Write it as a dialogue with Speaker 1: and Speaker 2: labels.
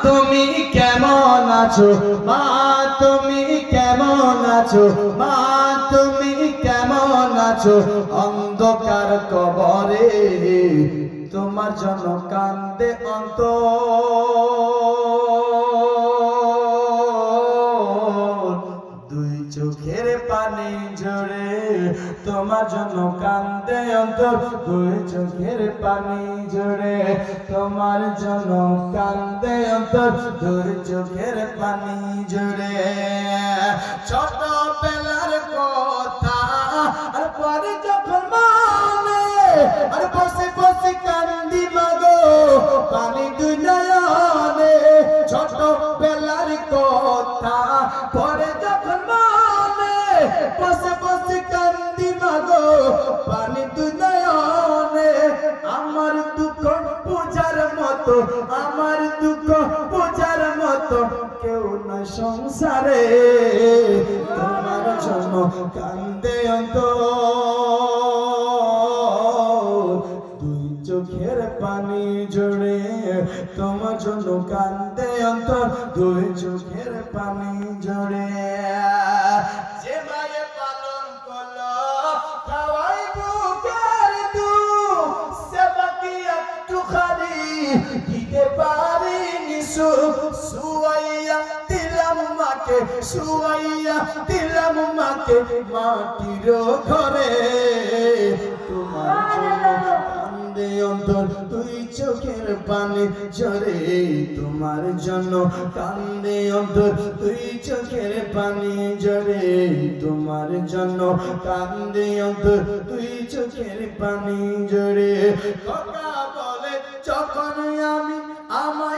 Speaker 1: তুমি কেমন আছো মা, তুমি কেমন আছো মা, তুমি কেমন আছো? অন্ধকার কবরে তোমার জন্য কান্দে অন্তর, দুই চোখের পানি ঝরে তোমার জন্য কান্দে অন্তর, দুই চোখের পানি ঝরে তোমার জন্য কান্দে অন্তর, দুই চোখের পানি ঝরে। ছোট বেলার কথা আর পরে যখন মনে আর বসে বসে কান্দি মাগো পানি দুই নয়নে, ছোট বেলার কথা পরে যখন মনে বসে বসে কান্দি মাগো পানি দুই নয়নে। আমার দুঃখ বোঝার মতো, আমার দুঃখ বোঝার মতো কেউ নয় সংসারে, তোমার জন্য কান্দে অন্তর, দুই চোখের পানি ঝরে তোমার জন্য কান্দে অন্তর, দুই চোখের পানি ঝরে। যে মায়ে পালন করলো খাওয়াই বুকের দুধ, সে বাকি একটুখানি দিতে পারিনি সুখ, শুয়াইয়া দিলাম মাকে, শুয়াইয়া দিলাম মাকে মাটির ঘরে, তোমার জন্য কান্দে অন্তর, দুই চোখের পানি ঝরে তোমার জন্য কান্দে অন্তর, দুই চোখের পানি ঝরে তোমার জন্য কান্দে অন্তর, দুই চোখের পানি ঝরে। কথা বলে যখন আমি আমায়